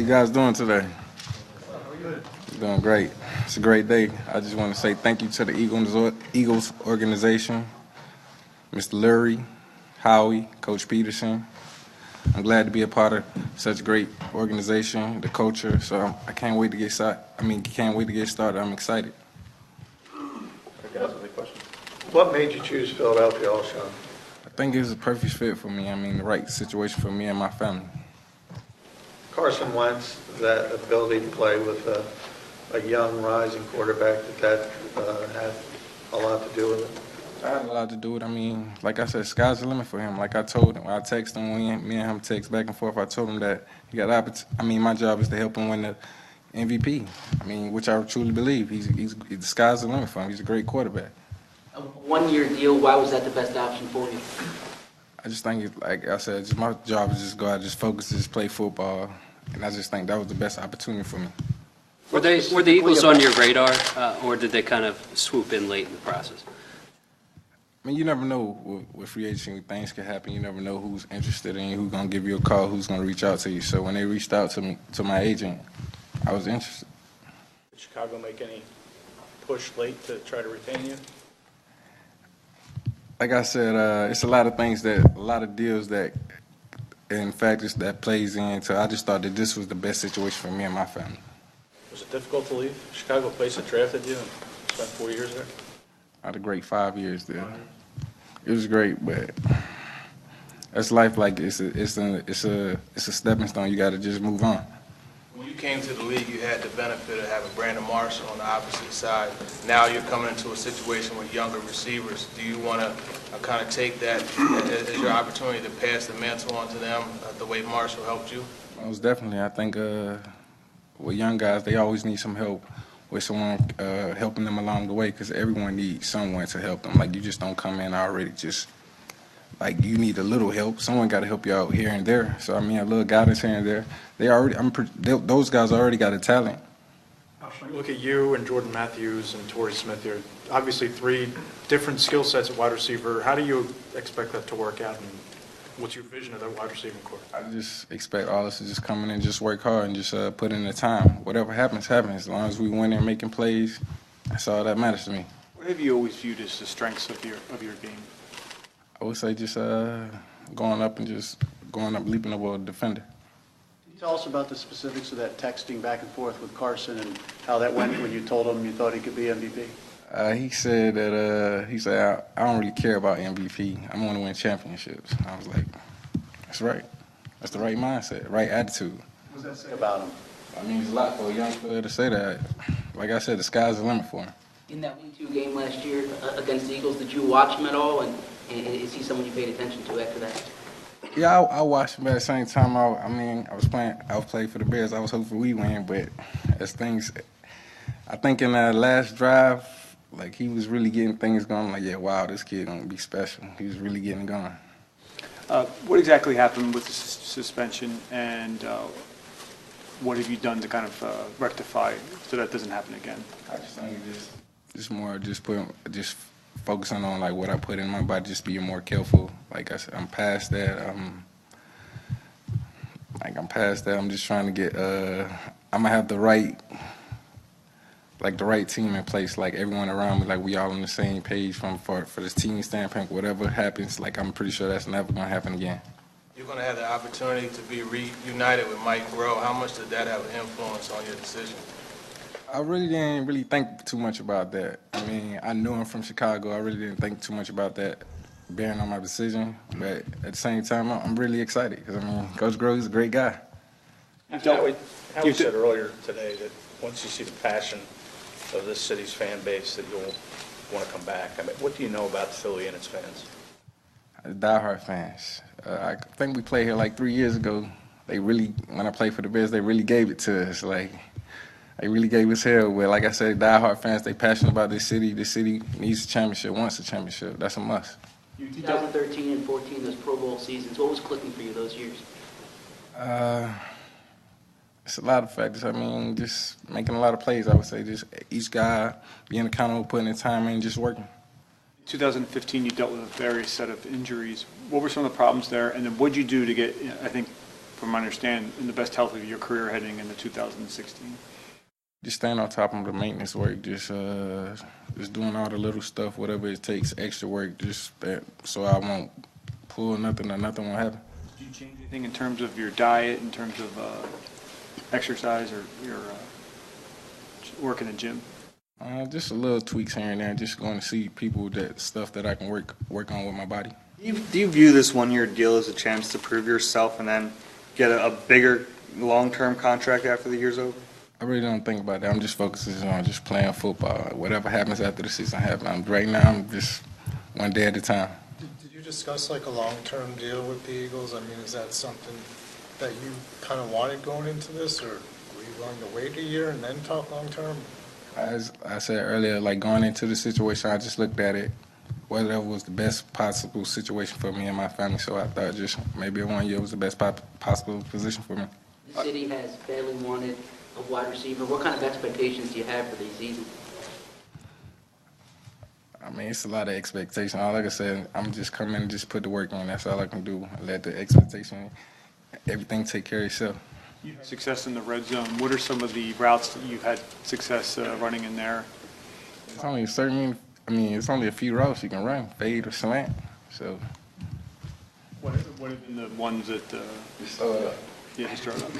guys doing today? Doing great. It's a great day. I just want to say thank you to the Eagles organization, Mr. Lurie, Howie, Coach Peterson. I'm glad to be a part of such a great organization, the culture. So I can't wait to get started. Can't wait to get started. I'm excited. What made you choose Philadelphia, Alshon? I think it was a perfect fit for me. The right situation for me and my family. Carson Wentz, that ability to play with a young, rising quarterback, that had a lot to do with it? I had a lot to do with it. Like I said, sky's the limit for him. Like I told him, I texted him, me and him text back and forth. I told him that he got my job is to help him win the MVP. Which I truly believe. The sky's the limit for him. He's a great quarterback. A one-year deal, why was that the best option for you? I just think, like I said, just my job is just go out, just focus, just play football. And I just think that was the best opportunity for me. Were the Eagles on your radar, or did they kind of swoop in late in the process? You never know with free agency, things can happen. You never know who's interested in you, who's going to give you a call, who's going to reach out to you. So when they reached out to me, to my agent, I was interested. Did Chicago make any push late to try to retain you? Like I said, it's a lot of deals that, in fact, that plays into. I just thought that this was the best situation for me and my family. Was it difficult to leave Chicago, a place that drafted you, and spent 4 years there? I had a great 5 years there. It was great, but that's life. Like it's a stepping stone. You got to just move on. When you came to the league, you had the benefit of having Brandon Marshall on the opposite side. Now you're coming into a situation with younger receivers. Do you want to kind of take that as your opportunity to pass the mantle on to them the way Marshall helped you? Most definitely. I think with young guys, they always need some help with someone helping them along the way, because everyone needs someone to help them. Like, you just don't come in already just like you need a little help. Someone got to help you out here and there. So a little guidance here and there. Those guys already got a talent. Look at you and Jordan Matthews and Torrey Smith here. Obviously, 3 different skill sets at wide receiver. How do you expect that to work out, and what's your vision of that wide receiving core? I just expect all of us to just come in and just work hard and just put in the time. Whatever happens, happens. As long as we win and making plays, that's all that matters to me. What have you always viewed as the strengths of your game? I would say just going up, leaping over a defender. Can you tell us about the specifics of that texting back and forth with Carson and how that went when you told him you thought he could be MVP? He said that I don't really care about MVP. I want to win championships. I was like, that's right. That's the right mindset, right attitude. What does that say about him? It's a lot for a young player to say that. Like I said, the sky's the limit for him. In that Week 2 game last year against the Eagles, did you watch him at all, and is he someone you paid attention to after that? Yeah, I watched him, but at the same time, I was playing for the Bears. I was hoping we win, but as things, I think in that last drive, like, he was really getting things going. I'm like, yeah, wow, this kid gonna be special. He was really getting going. What exactly happened with the suspension, and what have you done to kind of rectify so that doesn't happen again? I just think just focusing on like what I put in my body, just being more careful. Like I said, I'm past that. I'm just trying to get. I'm gonna have the right team in place. Like everyone around me, like we all on the same page for this team standpoint. Whatever happens, like I'm pretty sure that's never gonna happen again. You're going to have the opportunity to be reunited with Mike Groh. How much did that have an influence on your decision? I really didn't think too much about that. I knew him from Chicago. I really didn't think too much about that bearing on my decision. But at the same time, I'm really excited because, Coach Groh is a great guy. Howie said earlier today that once you see the passion of this city's fan base that you'll want to come back. What do you know about Philly and its fans? Diehard fans. I think we played here like 3 years ago. When I played for the Bears, they really gave it to us. Like, they really gave us hell. But like I said, diehard fans, they passionate about this city. This city needs a championship, wants a championship. That's a must. 2013 and 14, those Pro Bowl seasons, what was clicking for you those years? It's a lot of factors. Just making a lot of plays, I would say. Just each guy being accountable, putting in time in, just working. 2015, you dealt with a various set of injuries. What were some of the problems there? And then what did you do to get, I think, from my understanding, in the best health of your career heading into 2016? Just staying on top of the maintenance work, just doing all the little stuff, whatever it takes, extra work, just that, so I won't pull nothing or nothing won't happen. Did you change anything in terms of your diet, in terms of exercise, or your work in the gym? Just a little tweaks here and there, just going to see people stuff that I can work on with my body. Do you view this one-year deal as a chance to prove yourself and then get a bigger long-term contract after the year's over? I really don't think about that. I'm just focusing on just playing football. Whatever happens after the season happens. Right now, I'm just one day at a time. Did you discuss like a long-term deal with the Eagles? I mean, is that something that you kind of wanted going into this, or were you willing to wait a year and then talk long-term? As I said earlier, like going into the situation, I just looked at it, whatever was the best possible situation for me and my family. So I thought just maybe 1 year was the best possible position for me. The city has badly wanted a wide receiver. What kind of expectations do you have for the season? I mean, it's a lot of expectation. Like I said, I'm just coming and just put the work in. That's all I can do. Let the expectation, everything take care of itself. You had success in the red zone. What are some of the routes that you've had success running in there? It's only it's only a few routes you can run, fade or slant. So. What have been the ones that? Yeah, just start up.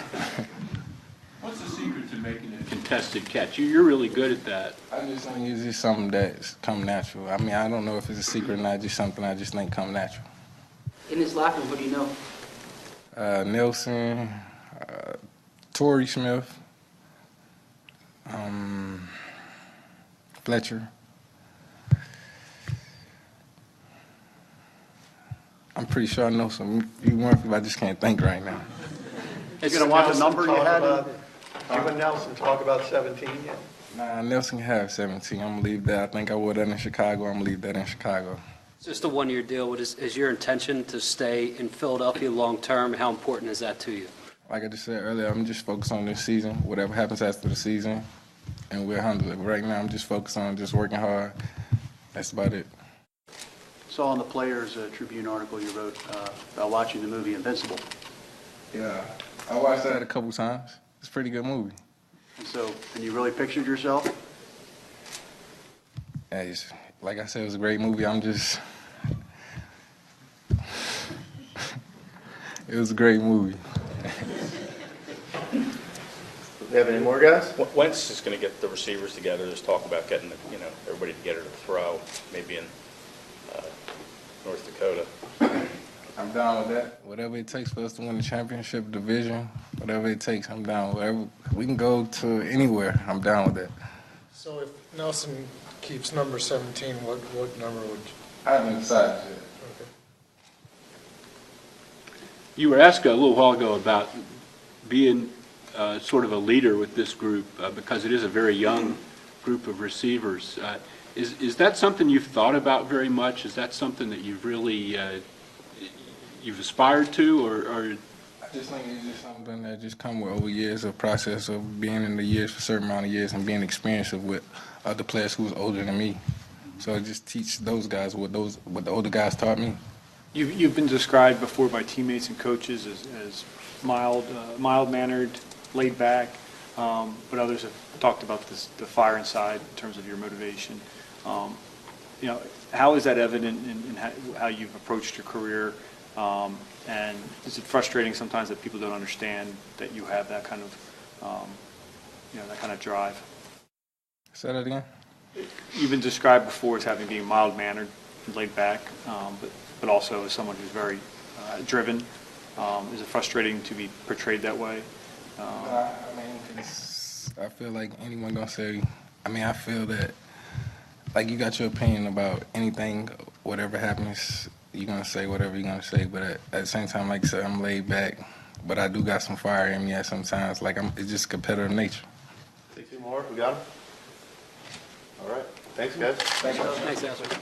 What's the secret to making a contested catch? You're really good at that. I just think it's just something that's come natural. I mean, I don't know if it's a secret or not, just something I just think come natural. In this locker room, who do you know? Nelson, Torrey Smith, Fletcher. I'm pretty sure I know some few more people. I just can't think right now. You're going to want the number you had? You and Nelson talk about 17 yet? Nah, Nelson can have 17. I'm going to leave that. I think I would that in Chicago. I'm going to leave that in Chicago. It's just a one-year deal. Is your intention to stay in Philadelphia long-term? How important is that to you? Like I just said earlier, I'm just focused on this season. Whatever happens after the season, and we'll handle it. But right now, I'm just focused on just working hard. That's about it. Saw in the Players Tribune article you wrote about watching the movie Invincible. Yeah, I watched that a couple times. It's a pretty good movie. And you really pictured yourself? Yeah, like I said, it was a great movie. It was a great movie. Do you have any more guys? Wentz is going to get the receivers together, just talk about getting everybody together to throw, maybe in North Dakota. I'm down with that. Whatever it takes for us to win the championship division, whatever it takes, I'm down. Whatever we can go to anywhere, I'm down with that. So if Nelson keeps number 17, what number would you? I haven't decided yet. Okay. You were asked a little while ago about being sort of a leader with this group because it is a very young group of receivers. Is that something you've thought about very much? Is that something that you've really you've aspired to, or? I just think it's just something that just come with over years of process of being in the years for a certain amount of years and being experienced with other players who's older than me. So I just teach those guys what the older guys taught me. You've been described before by teammates and coaches as mild-mannered, laid back, but others have talked about the fire inside in terms of your motivation. How is that evident in how you've approached your career? And is it frustrating sometimes that people don't understand that you have that kind of, that kind of drive? Say that again? You've been described before as being mild-mannered and laid back, but also as someone who's very driven. Is it frustrating to be portrayed that way? I feel like anyone gonna say. I feel that like you got your opinion about anything, whatever happens. You're going to say whatever you're going to say, but at the same time, like I said, I'm laid back, but I do got some fire in me at sometimes. It's just competitive nature. Take two more. We got them? All right. Thanks, guys. Thanks, Alshon.